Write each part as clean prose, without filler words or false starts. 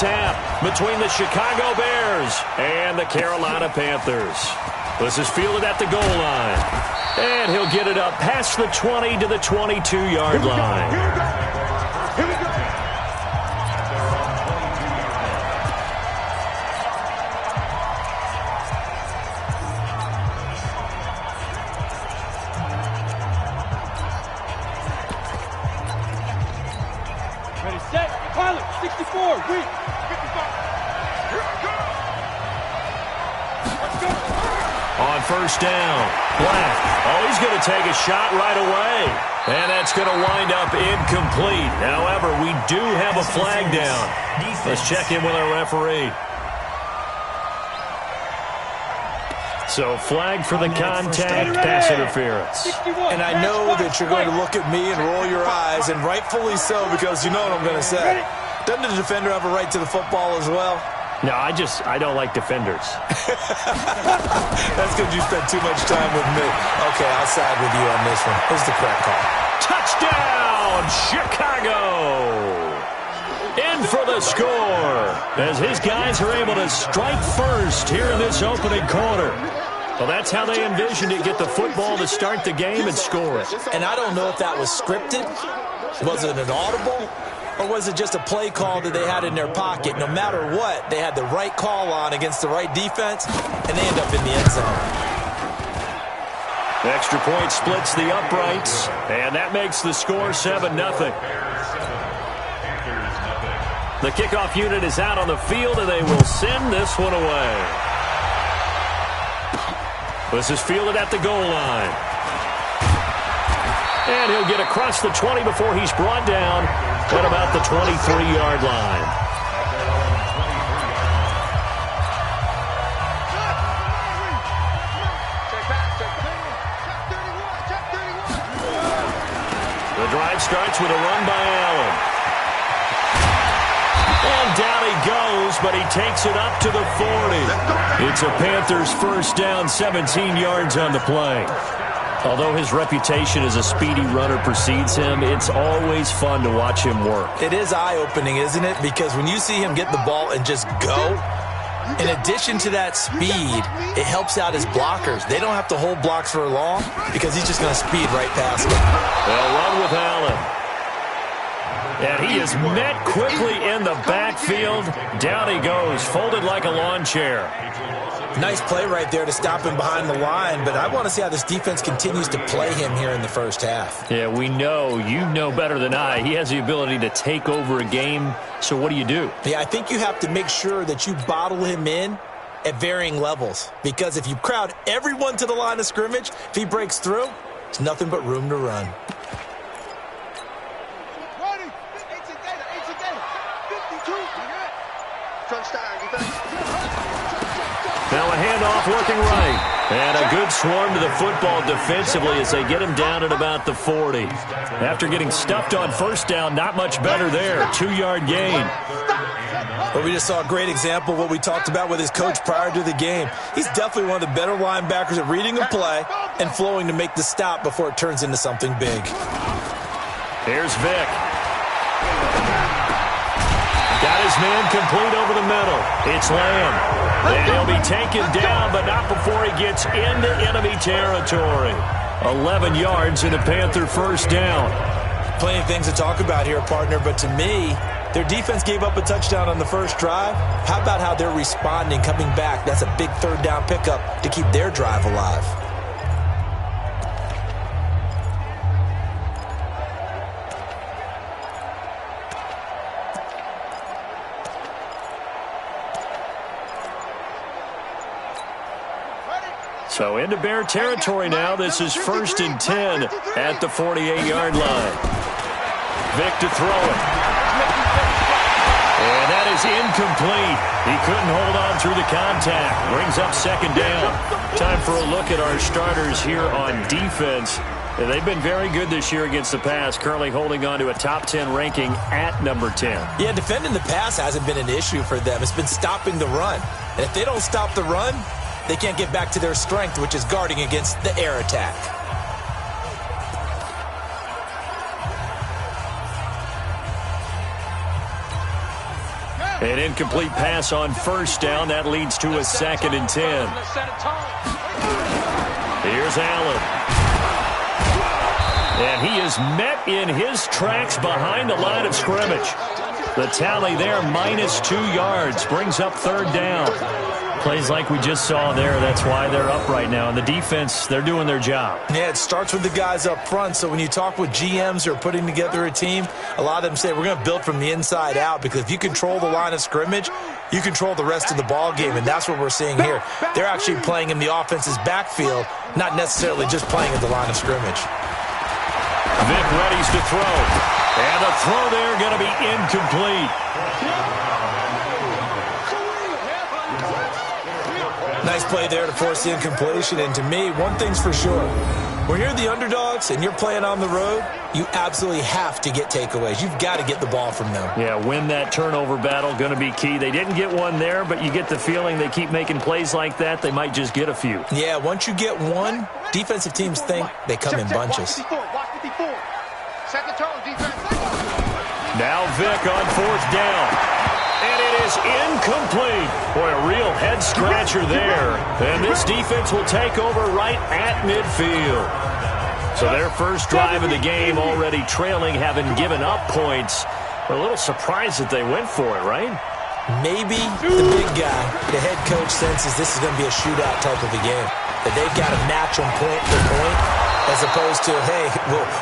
tap between the Chicago Bears and the Carolina Panthers. This is fielded at the goal line. And he'll get it up past the 20 to the 22-yard line. Here we go. Ready, set, pilot, 64, weak. 55. Here we go. Let's go. On first down, Black. Oh, he's going to take a shot right away. And that's going to wind up incomplete. However, we do have a flag down. Let's check in with our referee. So flag for the contact, pass interference. And I know that you're going to look at me and roll your eyes, and rightfully so, because you know what I'm going to say. Doesn't the defender have a right to the football as well? No, I don't like defenders. That's because you spent too much time with me. Okay, I'll side with you on this one. Here's the correct call. Touchdown, Chicago! In for the score as his guys are able to strike first here in this opening quarter. Well, that's how they envisioned it, get the football to start the game and score it. And I don't know if that was scripted. Was it an audible? Or was it just a play call that they had in their pocket? No matter what, they had the right call on against the right defense, and they end up in the end zone. The extra point splits the uprights, and that makes the score 7-0. The kickoff unit is out on the field, and they will send this one away. This is fielded at the goal line. And he'll get across the 20 before he's brought down at about the 23-yard line. The drive starts with a run by Allen. And down he goes, but he takes it up to the 40. It's a Panthers first down, 17 yards on the play. Although his reputation as a speedy runner precedes him, it's always fun to watch him work. It is eye-opening, isn't it? Because when you see him get the ball and just go, in addition to that speed, it helps out his blockers. They don't have to hold blocks for long because he's just going to speed right past them. They'll run with Allen. And he is met quickly in the backfield. Down he goes, folded like a lawn chair. Nice play right there to stop him behind the line, but I want to see how this defense continues to play him here in the first half. Yeah, we know. You know better than I. He has the ability to take over a game, so what do you do? Yeah, I think you have to make sure that you bottle him in at varying levels, because if you crowd everyone to the line of scrimmage, if he breaks through, it's nothing but room to run. Now a handoff working right. And a good swarm to the football defensively as they get him down at about the 40. After getting stuffed on first down, not much better there. 2-yard gain. Well, we just saw a great example of what we talked about with his coach prior to the game. He's definitely one of the better linebackers at reading a play and flowing to make the stop before it turns into something big. Here's Vick. Got his man complete over the middle. It's Lamb. And he'll be taken down, but not before he gets into enemy territory. 11 yards in a Panther first down. Plenty of things to talk about here, partner, but to me, their defense gave up a touchdown on the first drive. How about how they're responding, coming back? That's a big third down pickup to keep their drive alive. So into Bear territory now. This is 1st and 10 at the 48-yard line. Vick to throw it. And that is incomplete. He couldn't hold on through the contact. Brings up 2nd down. Time for a look at our starters here on defense. They've been very good this year against the pass, currently holding on to a top 10 ranking at number 10. Yeah, defending the pass hasn't been an issue for them. It's been stopping the run. And if they don't stop the run, they can't get back to their strength, which is guarding against the air attack. An incomplete pass on first down. That leads to a 2nd and 10. Here's Allen. And he is met in his tracks behind the line of scrimmage. The tally there, -2 yards, brings up 3rd down. Plays like we just saw there, that's why they're up right now. And the defense, they're doing their job. Yeah, it starts with the guys up front. So when you talk with GMs who are putting together a team, a lot of them say we're going to build from the inside out, because if you control the line of scrimmage, you control the rest of the ball game, and that's what we're seeing here. They're actually playing in the offense's backfield, not necessarily just playing at the line of scrimmage. Vic readies to throw. And the throw there going to be incomplete. Nice play there to force the incompletion. And to me, one thing's for sure. When you're the underdogs and you're playing on the road, you absolutely have to get takeaways. You've got to get the ball from them. Yeah, win that turnover battle, going to be key. They didn't get one there, but you get the feeling they keep making plays like that, they might just get a few. Yeah, once you get one, defensive teams think they come in bunches. Now Vic on 4th down. And it is incomplete. Boy, a real head-scratcher there. And this defense will take over right at midfield. So their first drive of the game already trailing, having given up points. We're a little surprised that they went for it, right? Maybe the big guy, the head coach, senses this is going to be a shootout type of a game. That they've got to match them point for point, as opposed to, hey,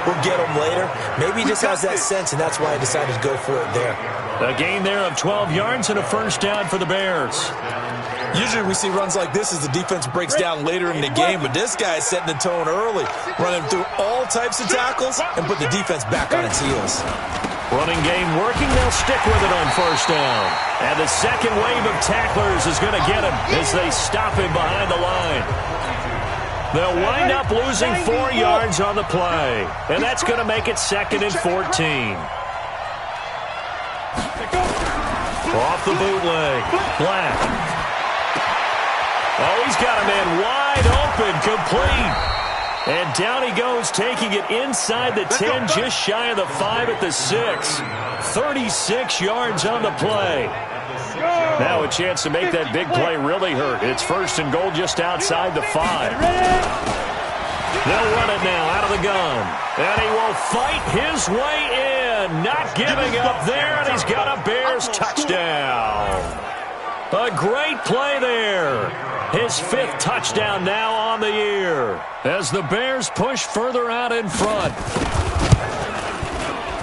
we'll get them later. Maybe he just has that sense, and that's why he decided to go for it there. A gain there of 12 yards and a first down for the Bears. Usually we see runs like this as the defense breaks down later in the game, but this guy is setting the tone early, running through all types of tackles and put the defense back on its heels. Running game working, they'll stick with it on first down. And the second wave of tacklers is going to get him as they stop him behind the line. They'll wind up losing 4 yards on the play, and that's going to make it 2nd and 14. Off the bootleg. Black. Oh, he's got a man wide open, complete. And down he goes, taking it inside the 10, just shy of the 5 at the 6. 36 yards on the play. Now a chance to make that big play really hurt. It's 1st and goal just outside the 5. They'll run it now out of the gun. And he will fight his way in. Not giving up there, and he's got a Bears touchdown. A great play there. His 5th touchdown now on the year as the Bears push further out in front.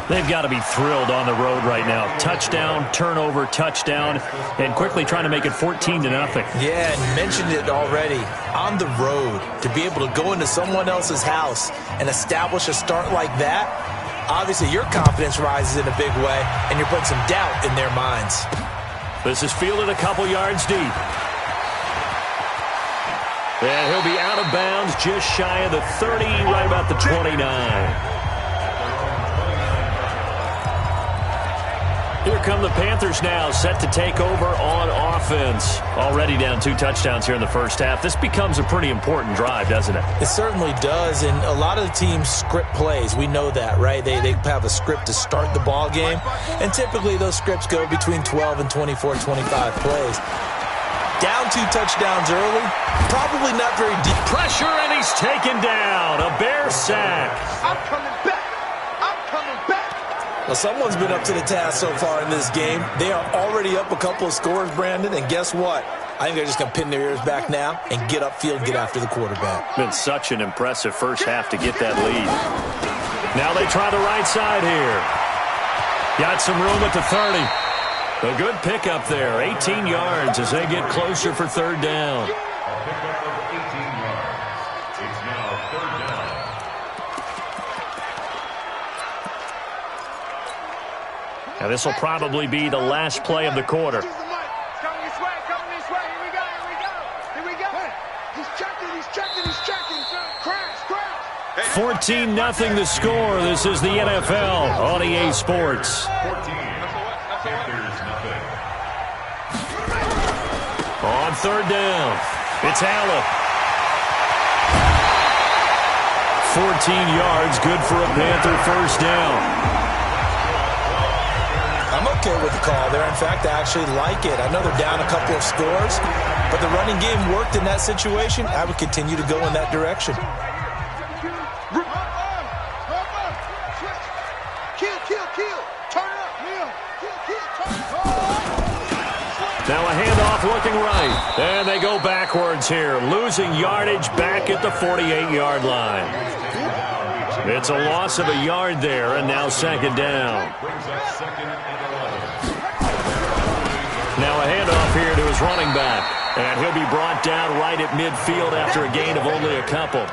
They've got to be thrilled on the road right now. Touchdown, turnover, touchdown, and quickly trying to make it 14-0. Yeah, and you mentioned it already. On the road, to be able to go into someone else's house and establish a start like that, obviously your confidence rises in a big way, and you're putting some doubt in their minds. This is fielded a couple yards deep. And he'll be out of bounds just shy of the 30, right about the 29. Here come the Panthers now, set to take over on offense. Already down 2 touchdowns here in the first half. This becomes a pretty important drive, doesn't it? It certainly does, and a lot of the teams script plays. We know that, right? They have a script to start the ball game, and typically those scripts go between 12 and 24, 25 plays. Down 2 touchdowns early, probably not very deep. Pressure, and he's taken down. A Bear sack. I'm coming back. I'm coming back. Well, someone's been up to the task so far in this game. They are already up a couple of scores, Brandon, and guess what? I think they're just going to pin their ears back now and get upfield and get after the quarterback. Been such an impressive first half to get that lead. Now they try the right side here. Got some room at the 30. A good pickup there, 18 yards as they get closer for 3rd down. Now this will probably be the last play of the quarter. 14-0 the score. This is the NFL on EA Sports. On 3rd down, it's Allen. 14 yards, good for a Panther first down. I'm okay with the call there. In fact, I actually like it. I know they're down a couple of scores, but the running game worked in that situation. I would continue to go in that direction. Now a handoff looking right. And they go backwards here, losing yardage back at the 48-yard line. It's a loss of a yard there, and now second down. Now a handoff here to his running back. And he'll be brought down right at midfield after a gain of only a couple.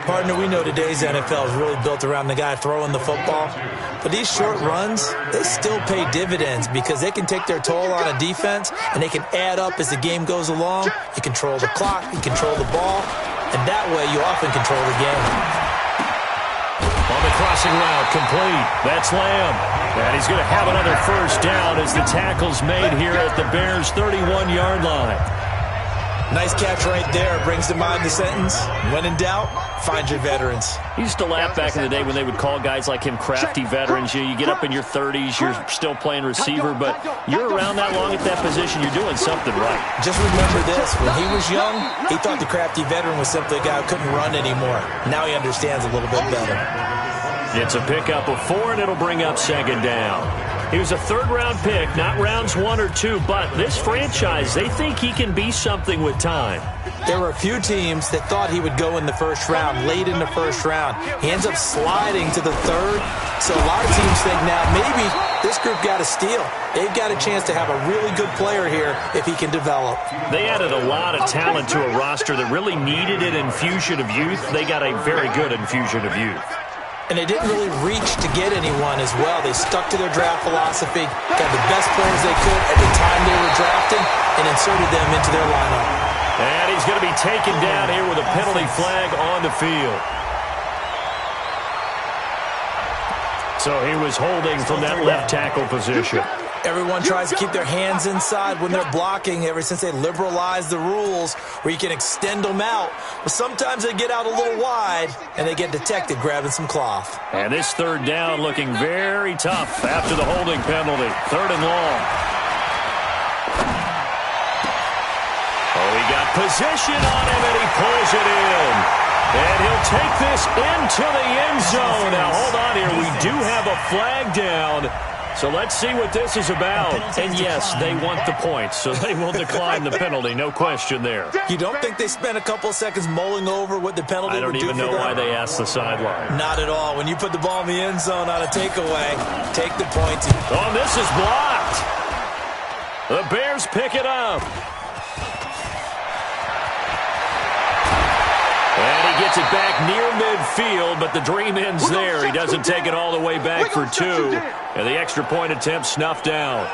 Partner, we know today's NFL is really built around the guy throwing the football. But these short runs, they still pay dividends because they can take their toll on a defense, and they can add up as the game goes along. You control the clock, you control the ball, and that way you often control the game. On the crossing route, complete. That's Lamb. And he's going to have another first down as the tackle's made here at the Bears' 31-yard line. Nice catch right there. Brings to mind the sentence, when in doubt, find your veterans. He used to laugh back in the day when they would call guys like him crafty veterans. You get up in your 30s, you're still playing receiver, but you're around that long at that position, you're doing something right. Just remember this. When he was young, he thought the crafty veteran was simply a guy who couldn't run anymore. Now he understands a little bit better. It's a pickup of 4, and it'll bring up second down. He was a third-round pick, not rounds 1 or 2, but this franchise, they think he can be something with time. There were a few teams that thought he would go in the first round, late in the first round. He ends up sliding to the third, so a lot of teams think now maybe this group got a steal. They've got a chance to have a really good player here if he can develop. They added a lot of talent to a roster that really needed an infusion of youth. They got a very good infusion of youth. And they didn't really reach to get anyone as well. They stuck to their draft philosophy, got the best players they could at the time they were drafting, and inserted them into their lineup. And he's going to be taken down here with a penalty flag on the field. So he was holding from that left tackle position. Everyone tries to keep their hands inside when they're blocking ever since they liberalized the rules where you can extend them out. But sometimes they get out a little wide and they get detected grabbing some cloth. And this third down looking very tough after the holding penalty. Third and long. Oh, he got possession on him and he pulls it in. And he'll take this into the end zone. Now, hold on here. We do have a flag down. So let's see what this is about. And yes, they want the points, so they will decline the penalty. No question there. You don't think they spent a couple of seconds mulling over what the penalty would do for them? I don't even know why they asked the sideline. Not at all. When you put the ball in the end zone on a takeaway, take the points. Oh, this is blocked. The Bears pick it up. And he gets it back near midfield, but the dream ends there. He doesn't take it all the way back for 2. And the extra point attempt snuffed down.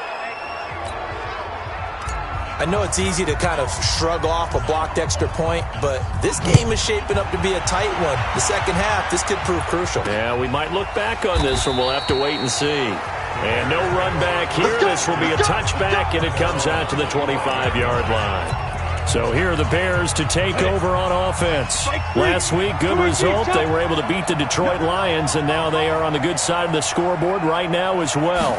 I know it's easy to kind of shrug off a blocked extra point, but this game is shaping up to be a tight one. The second half, this could prove crucial. Yeah, we might look back on this one. We'll have to wait and see. And no run back here. This will be a touchback, and it comes out to the 25-yard line. So here are the Bears to take over on offense. Last week, good result. They were able to beat the Detroit Lions, and now they are on the good side of the scoreboard right now as well.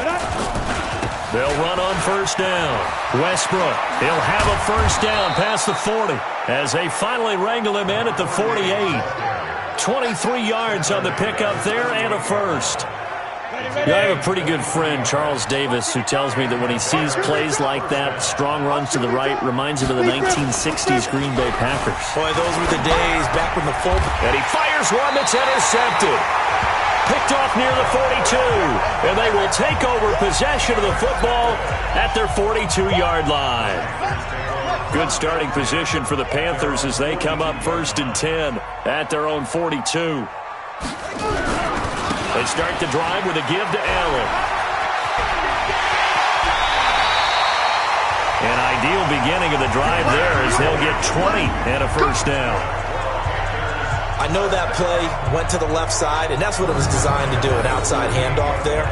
They'll run on first down. Westbrook, he'll have a first down past the 40 as they finally wrangle him in at the 48. 23 yards on the pickup there and a first. I have a pretty good friend, Charles Davis, who tells me that when he sees plays like that, strong runs to the right, reminds him of the 1960s Green Bay Packers. Boy, those were the days back when the full... And he fires one that's intercepted. Picked off near the 42. And they will take over possession of the football at their 42-yard line. Good starting position for the Panthers as they come up 1st and 10 at their own 42. They start the drive with a give to Allen. An ideal beginning of the drive there as they'll get 20 and a first down. I know that play went to the left side, and that's what it was designed to do, an outside handoff there.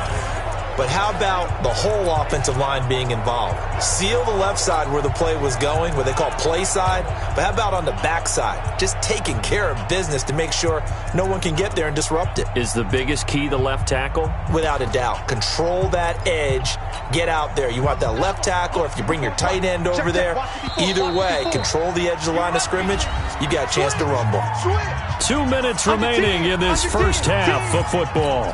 But how about the whole offensive line being involved? Seal the left side where the play was going, what they call play side. But how about on the back side? Just taking care of business to make sure no one can get there and disrupt it. Is the biggest key the left tackle? Without a doubt. Control that edge. Get out there. You want that left tackle, or if you bring your tight end over there, either way, control the edge of the line of scrimmage, you got a chance to rumble. 2 minutes remaining in this first half of football.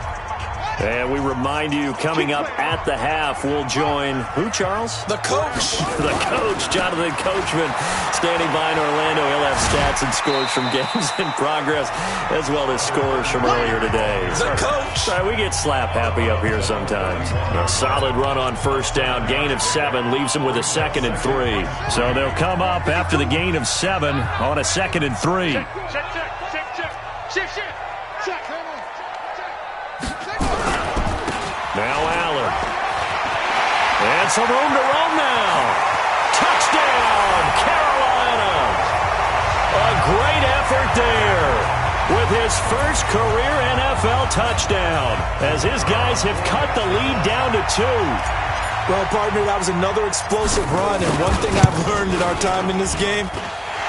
And we remind you, coming up at the half, we'll join who, Charles? The coach. The coach, Jonathan Coachman, standing by in Orlando. He'll have stats and scores from games in progress, as well as scores from earlier today. The coach. Sorry, we get slap happy up here sometimes. A solid run on first down. Gain of 7 leaves them with a 2nd and 3. So they'll come up after the gain of 7 on a 2nd and 3. Now Allen. And some room to roam now. Touchdown, Carolina. A great effort there with his first career NFL touchdown as his guys have cut the lead down to 2. Well, partner, that was another explosive run, and one thing I've learned in our time in this game,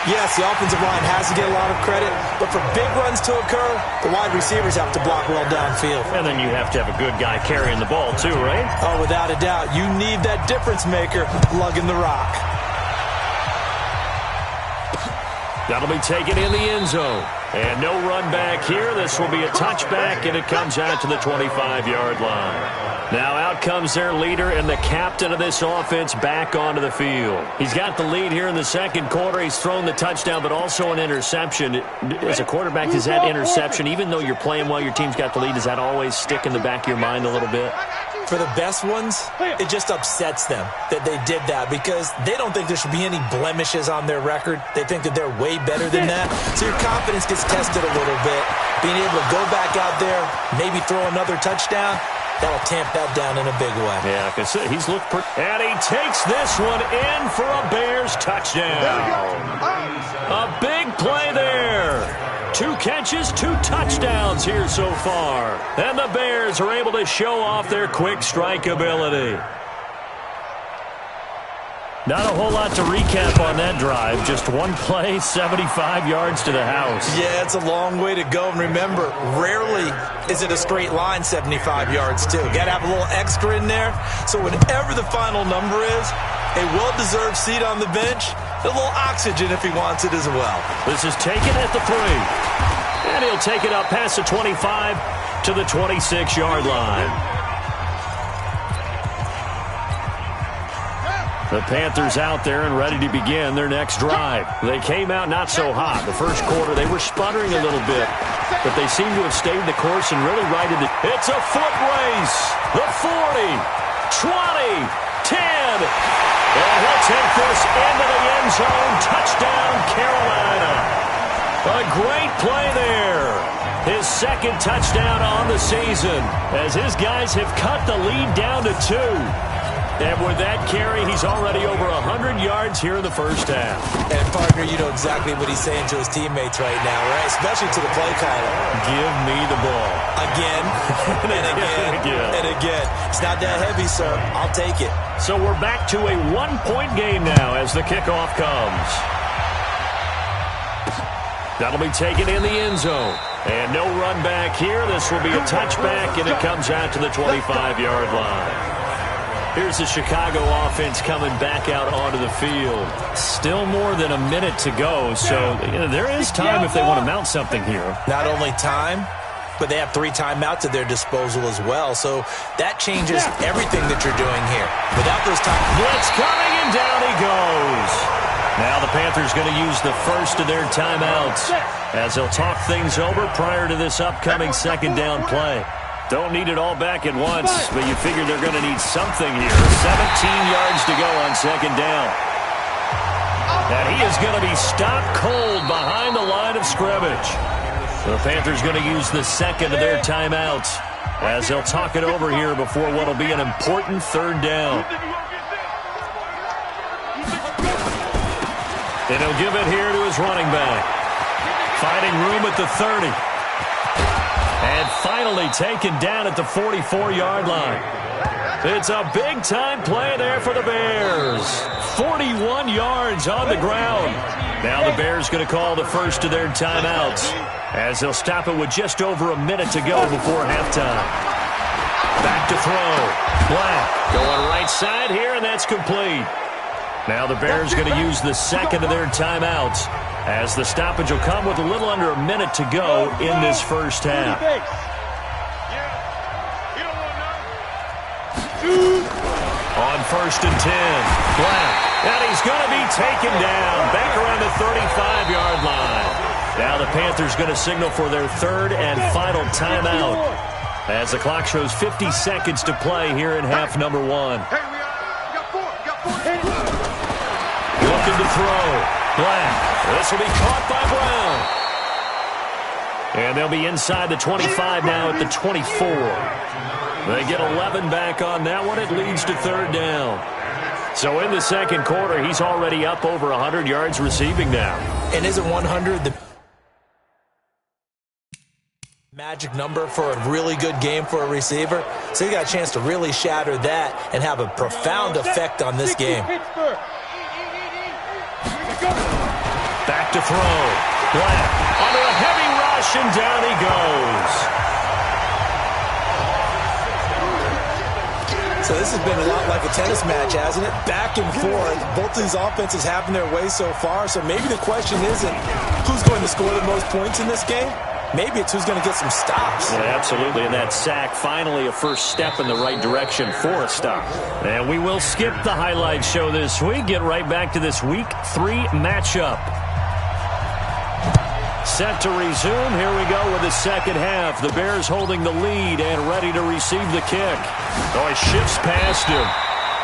yes, the offensive line has to get a lot of credit, but for big runs to occur, the wide receivers have to block well downfield. And then you have to have a good guy carrying the ball too, right? Oh, without a doubt. You need that difference maker lugging the rock. That'll be taken in the end zone. And no run back here. This will be a touchback, and it comes out to the 25-yard line. Now out comes their leader and the captain of this offense back onto the field. He's got the lead here in the second quarter. He's thrown the touchdown, but also an interception. As a quarterback, does that interception, even though you're playing well, your team's got the lead, does that always stick in the back of your mind a little bit? For the best ones, it just upsets them that they did that because they don't think there should be any blemishes on their record. They think that they're way better than that. So your confidence gets tested a little bit. Being able to go back out there, maybe throw another touchdown, that'll tamp that down in a big way. Yeah, because he's looked pretty. And he takes this one in for a Bears touchdown. A big play there. 2 catches, 2 touchdowns here so far. And the Bears are able to show off their quick strike ability. Not a whole lot to recap on that drive. Just one play, 75 yards to the house. Yeah, it's a long way to go. And remember, rarely is it a straight line 75 yards, too. Got to have a little extra in there. So whatever the final number is, a well-deserved seat on the bench, a little oxygen if he wants it as well. This is taken at the 3. And he'll take it up past the 25 to the 26-yard line. The Panthers out there and ready to begin their next drive. They came out not so hot. The first quarter, they were sputtering a little bit, but they seem to have stayed the course and really righted it. It's a foot race. The 40, 20, 10. And he'll take this into the end zone. Touchdown, Carolina. A great play there. His second touchdown on the season as his guys have cut the lead down to 2. And with that carry, he's already over 100 yards here in the first half. And, partner, you know exactly what he's saying to his teammates right now, right? Especially to the play caller. Give me the ball. Again, and again, and again. It's not that heavy, sir. I'll take it. So we're back to a 1-point game now as the kickoff comes. That'll be taken in the end zone. And no run back here. This will be a touchback, and it comes out to the 25-yard line. Here's the Chicago offense coming back out onto the field. Still more than a minute to go, so there is time if they want to mount something here. Not only time, but they have 3 timeouts at their disposal as well, so that changes everything that you're doing here. Without those timeouts. Blitz coming, and down he goes. Now the Panthers going to use the first of their timeouts as they'll talk things over prior to this upcoming second down play. Don't need it all back at once, but you figure they're going to need something here. 17 yards to go on second down. And he is going to be stopped cold behind the line of scrimmage. The Panthers going to use the second of their timeouts as they'll talk it over here before what will be an important third down. And he'll give it here to his running back. Finding room at the 30. And finally taken down at the 44-yard line. It's a big-time play there for the Bears. 41 yards on the ground. Now the Bears going to call the first of their timeouts as they'll stop it with just over a minute to go before halftime. Back to throw. Black going right side here, and that's complete. Now the Bears going to use the second of their timeouts as the stoppage will come with a little under a minute to go in this first half. On 1st and 10, Black. And he's going to be taken down back around the 35-yard line. Now the Panthers going to signal for their third and final timeout as the clock shows 50 seconds to play here in half number 1. Looking to throw. Black. This will be caught by Brown. And they'll be inside the 25 now at the 24. They get 11 back on that one. It leads to third down. So in the second quarter, he's already up over 100 yards receiving now. And isn't 100 the magic number for a really good game for a receiver? So he got a chance to really shatter that and have a profound effect on this game. Back to throw. Black under a heavy rush, and down he goes. So this has been a lot like a tennis match, hasn't it? Back and forth. Both these offenses having their way so far. So maybe the question isn't who's going to score the most points in this game. Maybe it's who's going to get some stops. Yeah, absolutely. And that sack, finally a first step in the right direction for a stop. And we will skip the highlight show this week. Get right back to this Week 3 matchup. Set to resume. Here we go with the second half. The Bears holding the lead and ready to receive the kick. Oh, he shifts past him.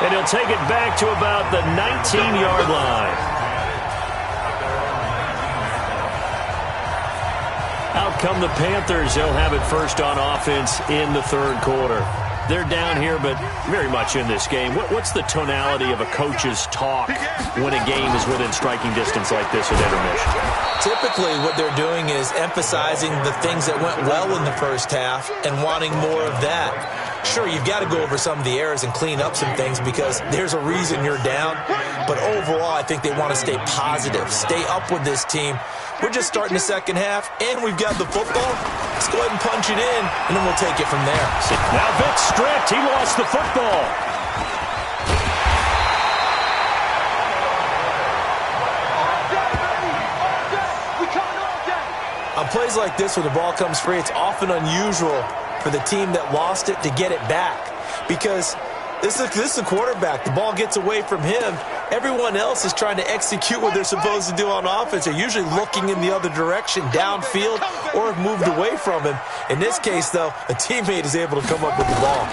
And he'll take it back to about the 19-yard line. Out come the Panthers. They'll have it first on offense in the third quarter. They're down here, but very much in this game. What's the tonality of a coach's talk when a game is within striking distance like this with intermission? Typically, what they're doing is emphasizing the things that went well in the first half and wanting more of that. Sure, you've got to go over some of the errors and clean up some things because there's a reason you're down. But overall, I think they want to stay positive, stay up with this team. We're just starting the second half, and we've got the football. Let's go ahead and punch it in, and then we'll take it from there. Now Vic stripped. He lost the football. On plays like this where the ball comes free, it's often unusual for the team that lost it to get it back because this is a quarterback. The ball gets away from him. Everyone else is trying to execute what they're supposed to do on offense. They're usually looking in the other direction, downfield, or have moved away from him. In this case, though, a teammate is able to come up with the ball.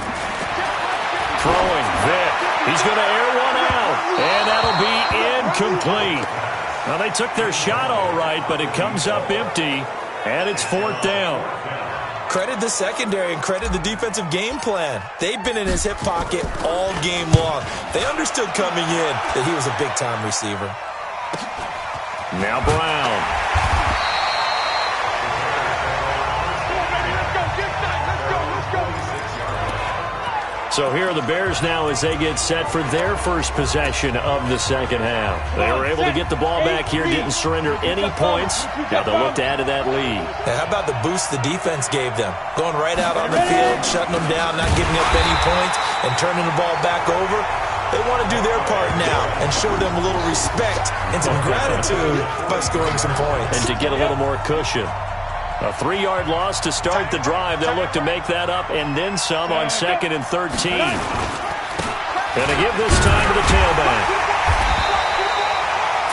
Throwing, Vic. He's going to air one out, and that'll be incomplete. Well, they took their shot all right, but it comes up empty, and it's fourth down. Credit the secondary and credit the defensive game plan. They've been in his hip pocket all game long. They understood coming in that he was a big-time receiver. Now Brown. So here are the Bears now as they get set for their first possession of the second half. They were able to get the ball back here, didn't surrender any points. Now they'll look to add to that lead. Now how about the boost the defense gave them? Going right out on the field, shutting them down, not giving up any points, and turning the ball back over. They want to do their part now and show them a little respect and some gratitude by scoring some points. And to get a little more cushion. A 3-yard loss to start the drive. They'll look to make that up and then some on 2nd and 13. And to give this time to the tailback.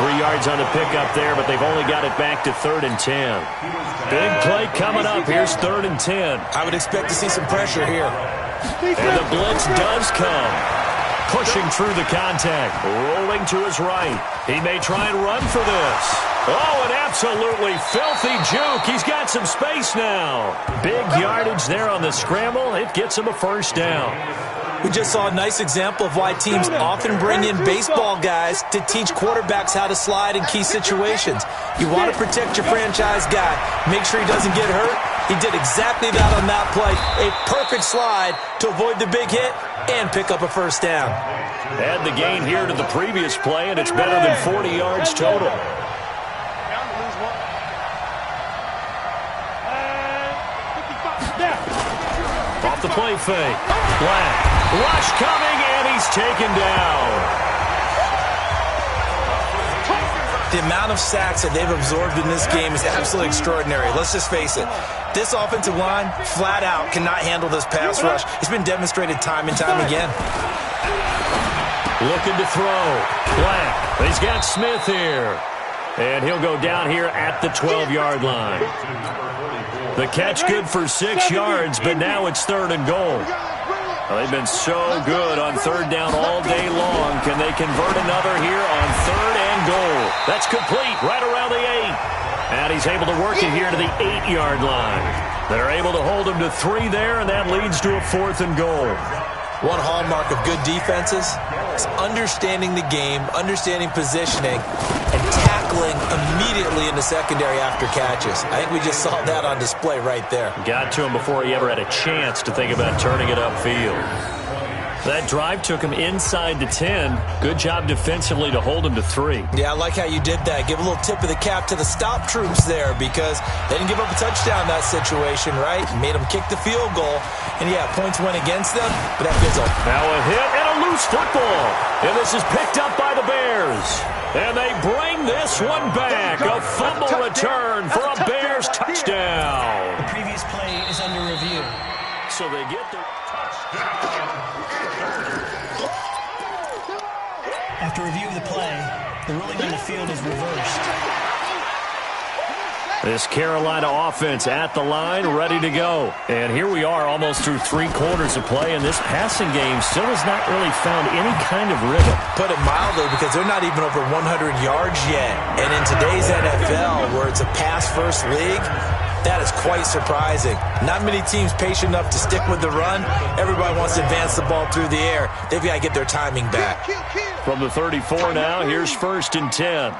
3 yards on the pickup there, but they've only got it back to 3rd and 10. Big play coming up. Here's 3rd and 10. I would expect to see some pressure here. And the blitz does come. Pushing through the contact. Rolling to his right. He may try and run for this. Oh, an absolutely filthy juke. He's got some space now. Big yardage there on the scramble. It gets him a first down. We just saw a nice example of why teams often bring in baseball guys to teach quarterbacks how to slide in key situations. You want to protect your franchise guy. Make sure he doesn't get hurt. He did exactly that on that play. A perfect slide to avoid the big hit and pick up a first down. Add the gain here to the previous play, and it's better than 40 yards total. Off the play fake. Black. Rush coming, and he's taken down. The amount of sacks that they've absorbed in this game is absolutely extraordinary. Let's just face it. This offensive line, flat out, cannot handle this pass rush. It's been demonstrated time and time again. Looking to throw. Black. He's got Smith here. And he'll go down here at the 12-yard line. The catch good for 6 yards, but now it's 3rd and goal. Well, they've been so good on 3rd down all day long. Can they convert another here on 3rd and goal? That's complete right around the 8. And he's able to work it here to the 8-yard line. They're able to hold him to 3 there, and that leads to a 4th and goal. One hallmark of good defenses is understanding the game, understanding positioning, and tackling immediately in the secondary after catches. I think we just saw that on display right there. Got to him before he ever had a chance to think about turning it upfield. That drive took him inside the 10. Good job defensively to hold him to 3. Yeah, I like how you did that. Give a little tip of the cap to the stop troops there because they didn't give up a touchdown in that situation, right? Made them kick the field goal. And, yeah, points went against them, but that fizzled. Now a hit and a loose football. And this is picked up by the Bears. And they bring this one back. A fumble return for a Bears touchdown. The previous play is under review. So they get the touchdown. After review of the play, the ruling on the field is reversed. This Carolina offense at the line, ready to go. And here we are almost through 3 quarters of play, and this passing game still has not really found any kind of rhythm. Put it mildly, because they're not even over 100 yards yet. And in today's NFL, where it's a pass-first league, that is quite surprising. Not many teams patient enough to stick with the run. Everybody wants to advance the ball through the air. They've got to get their timing back. From the 34 now, here's 1st and 10.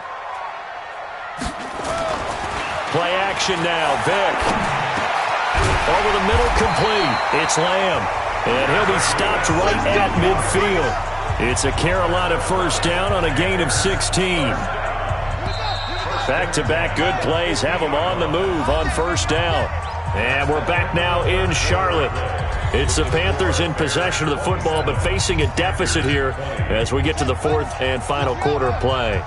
Play action now, Vick. Over the middle, complete. It's Lamb. And he'll be stopped right at midfield. It's a Carolina first down on a gain of 16. Back-to-back good plays have them on the move on first down. And we're back now in Charlotte. It's the Panthers in possession of the football, but facing a deficit here as we get to the 4th and final quarter of play.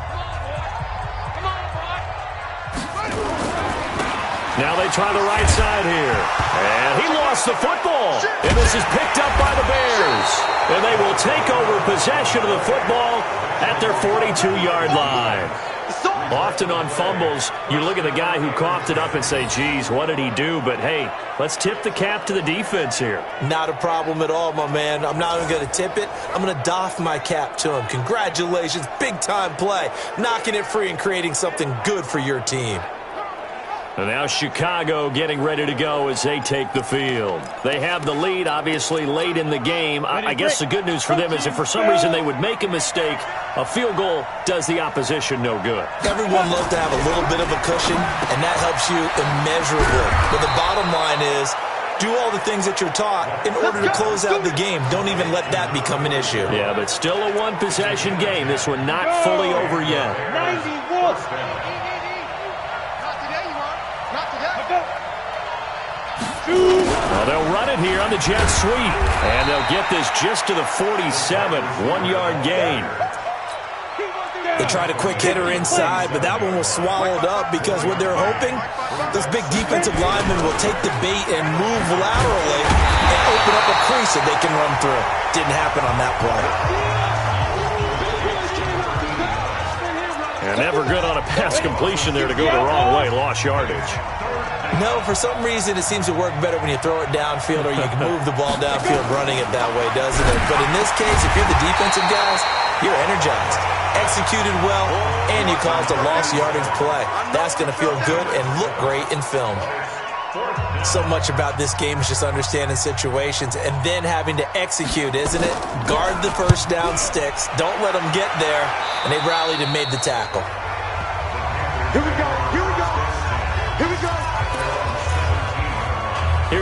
Now they try the right side here. And he lost the football. And this is picked up by the Bears. And they will take over possession of the football at their 42-yard line. Often on fumbles, you look at the guy who coughed it up and say, geez, what did he do? But, hey, let's tip the cap to the defense here. Not a problem at all, my man. I'm not even going to tip it. I'm going to doff my cap to him. Congratulations, big-time play. Knocking it free and creating something good for your team. And now Chicago getting ready to go as they take the field. They have the lead, obviously, late in the game. I guess the good news for them is if for some reason they would make a mistake, a field goal does the opposition no good. Everyone loves to have a little bit of a cushion, and that helps you immeasurably. But the bottom line is, do all the things that you're taught in order to close out the game. Don't even let that become an issue. Yeah, but still a one-possession game. This one not fully over yet. 91. Well, they'll run it here on the jet sweep. And they'll get this just to the 47, 1-yard gain. They tried a quick hitter inside, but that one was swallowed up because what they're hoping, those big defensive linemen will take the bait and move laterally and open up a crease that they can run through. Didn't happen on that play. And never good on a pass completion there to go the wrong way. Lost yardage. No, for some reason it seems to work better when you throw it downfield or you can move the ball downfield running it that way, doesn't it? But in this case, if you're the defensive guys, you're energized, executed well, and you caused a lost yardage play. That's going to feel good and look great in film. So much about this game is just understanding situations and then having to execute, isn't it? Guard the first down sticks. Don't let them get there. And they rallied and made the tackle. Here we go. Here we go. Here we go.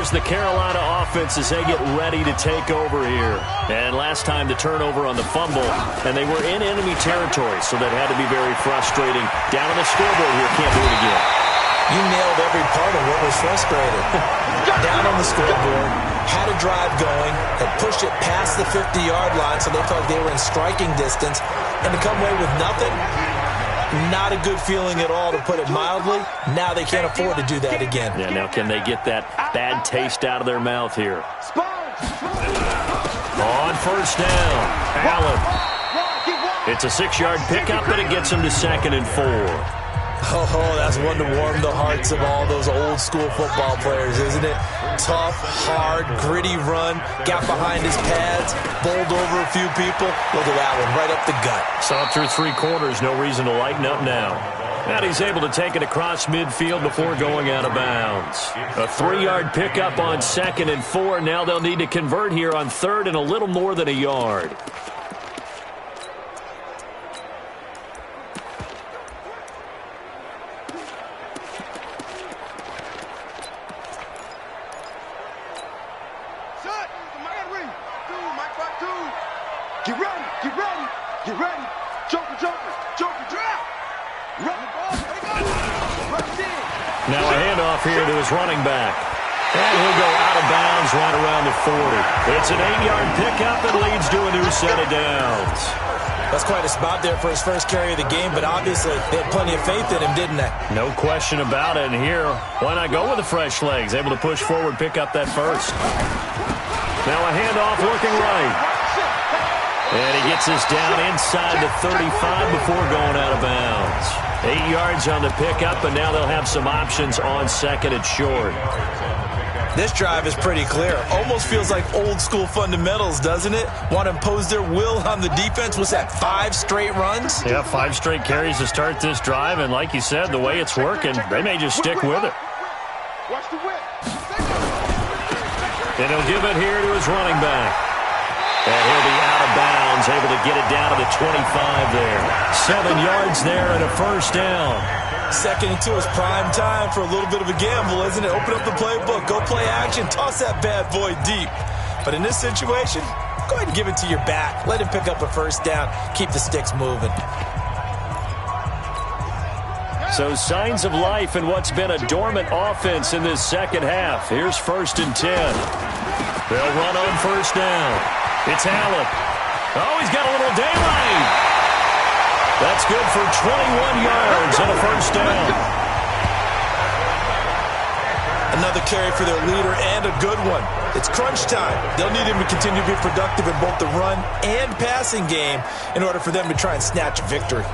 Here's the Carolina offense as they get ready to take over here. And last time the turnover on the fumble, and they were in enemy territory, so that had to be very frustrating. Down on the scoreboard here, can't do it again. You nailed every part of what was frustrating. Down on the scoreboard, had a drive going, had pushed it past the 50-yard line, so they felt like they were in striking distance, and to come away with nothing, not a good feeling at all, to put it mildly. Now they can't afford to do that again. Yeah, now can they get that bad taste out of their mouth here? On first down, Allen. It's a 6-yard pickup, but it gets him to 2nd and 4. Oh, that's one to warm the hearts of all those old-school football players, isn't it? Tough, hard, gritty run, got behind his pads, bowled over a few people. Look at that one, right up the gut. Saw it through 3 quarters, no reason to lighten up now. And he's able to take it across midfield before going out of bounds. A 3-yard pickup on 2nd and 4. Now they'll need to convert here on 3rd and a little more than a yard. Get ready, get ready, get ready. Joker, Joker, Joker, drop. Run the ball, right in. Now a handoff here to his running back. And he'll go out of bounds right around the 40. It's an 8-yard pickup that leads to a new set of downs. That's quite a spot there for his first carry of the game, but obviously they had plenty of faith in him, didn't they? No question about it. And here, why not go with the fresh legs? Able to push forward, pick up that first. Now a handoff looking right. And he gets this down inside the 35 before going out of bounds. 8 yards on the pickup, and now they'll have some options on 2nd and short. This drive is pretty clear. Almost feels like old-school fundamentals, doesn't it? Want to impose their will on the defense. Was that 5 straight runs? Yeah, 5 straight carries to start this drive, and like you said, the way it's working, they may just stick with it. Watch the whip. And he'll give it here to his running back. And he'll be out of bounds, able to get it down to the 25 there. 7 yards there and a first down. 2nd and 2 is prime time for a little bit of a gamble, isn't it? Open up the playbook, go play action, toss that bad boy deep. But in this situation, go ahead and give it to your back. Let him pick up a first down. Keep the sticks moving. So signs of life in what's been a dormant offense in this second half. Here's 1st and 10. They'll run on first down. It's Allen. Oh, he's got a little daylight. That's good for 21 yards and a first down. Another carry for their leader and a good one. It's crunch time. They'll need him to continue to be productive in both the run and passing game in order for them to try and snatch a victory.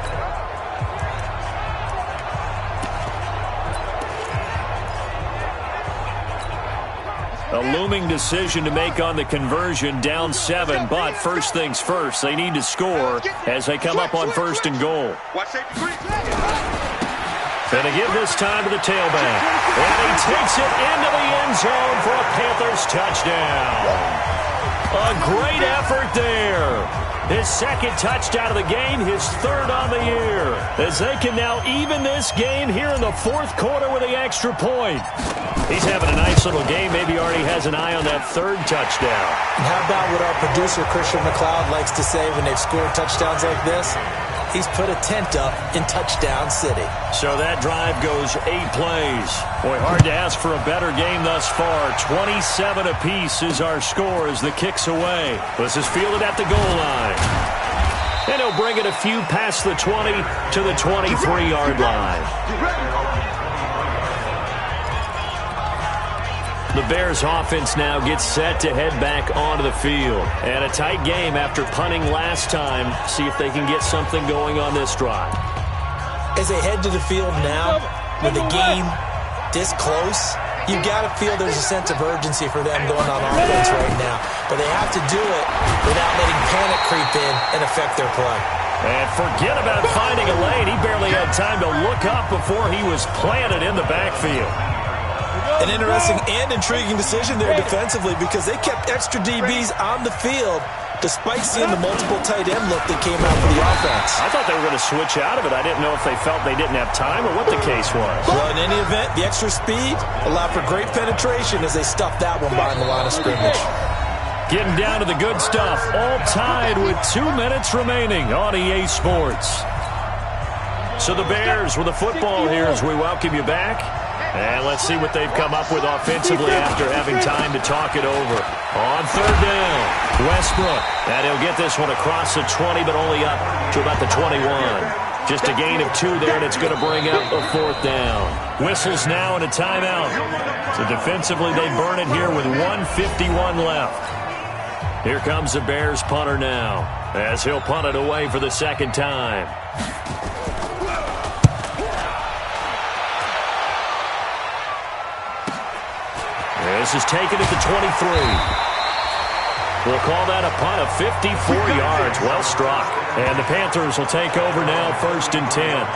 A looming decision to make on the conversion, down 7, but first things first, they need to score as they come up on 1st and goal. And to give this time to the tailback. And he takes it into the end zone for a Panthers touchdown. A great effort there. His 2nd touchdown of the game, his 3rd on the year. As they can now even this game here in the 4th quarter with the extra point. He's having a nice little game. Maybe already has an eye on that 3rd touchdown. And how about what our producer, Christian McLeod, likes to say when they've scored touchdowns like this? He's put a tent up in Touchdown City. So that drive goes 8 plays. Boy, hard to ask for a better game thus far. 27 apiece is our score as the kick's away. This is fielded at the goal line. And he'll bring it a few past the 20 to the 23-yard line. The Bears offense now gets set to head back onto the field. And a tight game after punting last time. See if they can get something going on this drive. As they head to the field now, with the game this close, you got to feel there's a sense of urgency for them going on offense right now. But they have to do it without letting panic creep in and affect their play. And forget about finding a lane. He barely had time to look up before he was planted in the backfield. An interesting and intriguing decision there defensively because they kept extra DBs on the field, despite seeing the multiple tight end look that came out for the offense. I thought they were going to switch out of it. I didn't know if they felt they didn't have time or what the case was. Well, in any event, the extra speed allowed for great penetration as they stuffed that one behind the line of scrimmage. Getting down to the good stuff. All tied with 2 minutes remaining on EA Sports. So the Bears with the football here as we welcome you back. And let's see what they've come up with offensively after having time to talk it over. On third down, Westbrook. And he'll get this one across the 20, but only up to about the 21. Just a gain of 2 there, and it's going to bring up a 4th down. Whistles now and a timeout. So defensively, they burn it here with 1:51 left. Here comes the Bears punter now, as he'll punt it away for the second time. This is taken at the 23. We'll call that a punt of 54 yards. Well struck. And the Panthers will take over now, 1st and 10.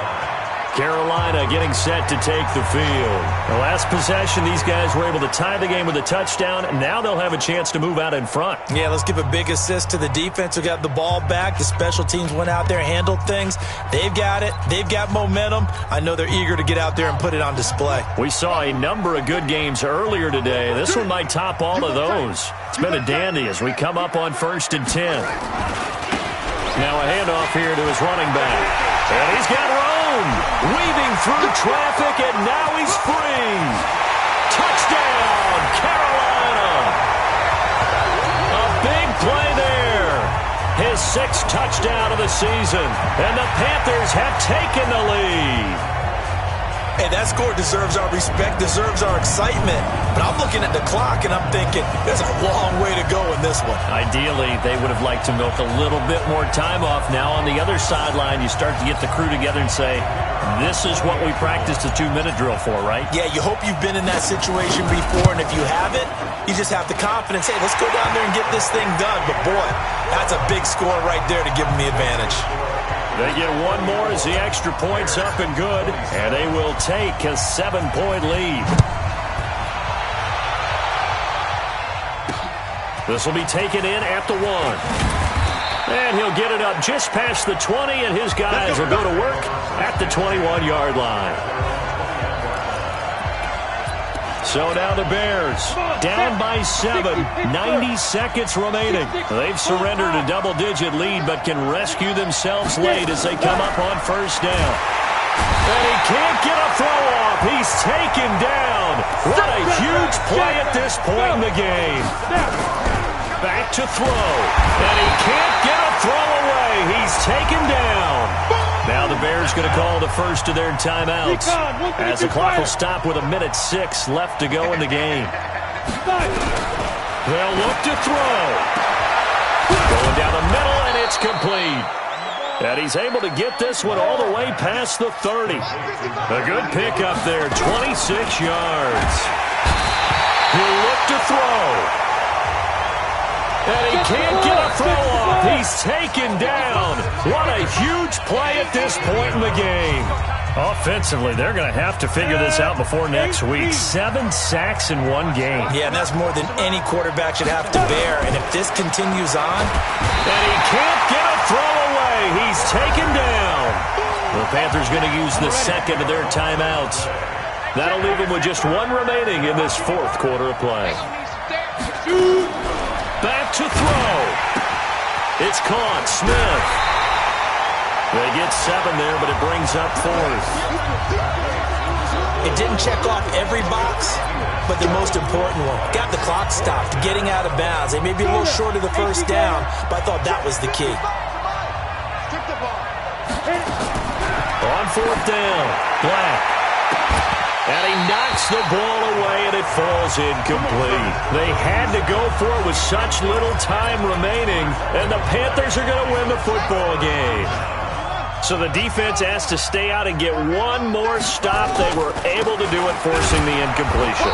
Carolina getting set to take the field. The last possession, these guys were able to tie the game with a touchdown. Now they'll have a chance to move out in front. Yeah, let's give a big assist to the defense who got the ball back. The special teams went out there, handled things. They've got it. They've got momentum. I know they're eager to get out there and put it on display. We saw a number of good games earlier today. This one might top all of those. It's been a dandy as we come up on 1st and 10. Now a handoff here to his running back. And he's got room. Weaving through traffic, and now he's free. Touchdown, Carolina. A big play there. His 6th touchdown of the season. And the Panthers have taken the lead. Hey, that score deserves our respect, deserves our excitement. But I'm looking at the clock, and I'm thinking, there's a long way to go in this one. Ideally, they would have liked to milk a little bit more time off. Now on the other sideline, you start to get the crew together and say, this is what we practiced the 2-minute drill for, right? Yeah, you hope you've been in that situation before, and if you haven't, you just have the confidence, hey, let's go down there and get this thing done. But boy, that's a big score right there to give them the advantage. They get one more as the extra point's up and good, and they will take a 7-point lead. This will be taken in at the 1. And he'll get it up just past the 20, and his guys will go to work at the 21-yard line. So now the Bears down by 7, 90 seconds remaining. They've surrendered a double-digit lead but can rescue themselves late as they come up on 1st down. And he can't get a throw off. He's taken down. What a huge play at this point in the game. Back to throw. And he can't get a throw away. He's taken down. Now the Bears going to call the first of their timeouts as the clock will stop with 1:06 left to go in the game. They'll look to throw. Going down the middle, and it's complete. And he's able to get this one all the way past the 30. A good pickup there, 26 yards. He'll look to throw. And he can't get a throw off. He's taken down. What a huge play at this point in the game. Offensively, they're going to have to figure this out before next week. 7 sacks in one game. Yeah, and that's more than any quarterback should have to bear. And if this continues on... And he can't get a throw away. He's taken down. The Panthers going to use the second of their timeouts. That'll leave them with just 1 remaining in this 4th quarter of play. Back to throw. It's caught. Smith. They get 7 there, but it brings up 4th. It didn't check off every box, but the most important one. Got the clock stopped, getting out of bounds. They may be a little short of the 1st down, but I thought that was the key. On 4th down, Black. And he knocks the ball away, and it falls incomplete. They had to go for it with such little time remaining, and the Panthers are going to win the football game. So the defense has to stay out and get one more stop. They were able to do it, forcing the incompletion.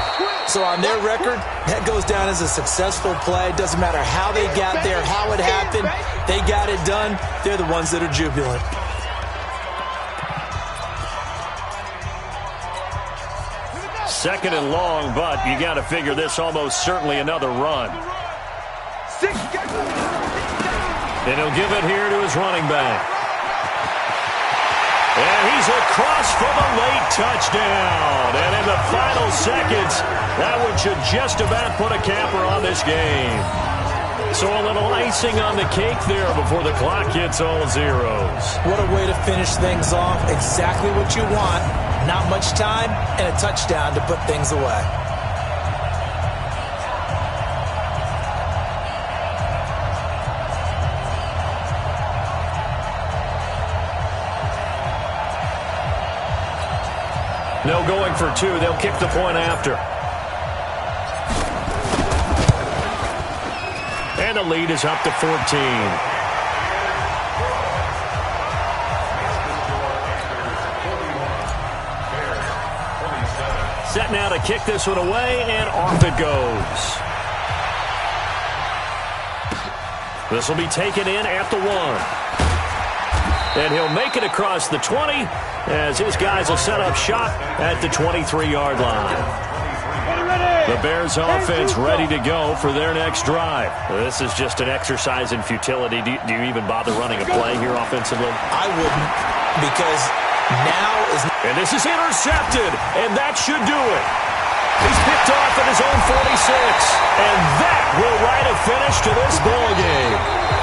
So on their record, that goes down as a successful play. Doesn't matter how they got there, how it happened. They got it done. They're the ones that are jubilant. Second and long, but you got to figure this almost certainly another run. 6 seconds. And he'll give it here to his running back. And he's across for the late touchdown. And in the final seconds, that one should just about put a capper on this game. So a little icing on the cake there before the clock hits all zeros. What a way to finish things off. Exactly what you want. Not much time and a touchdown to put things away. No going for two. They'll kick the point after. And the lead is up to 14. Set now to kick this one away, and off it goes. This will be taken in at the 1. And he'll make it across the 20 as his guys will set up shop at the 23-yard line. The Bears offense ready to go for their next drive. This is just an exercise in futility. Do you even bother running a play here offensively? I wouldn't, because now is... And this is intercepted, and that should do it. He's picked off at his own 46, and that will write a finish to this ball game.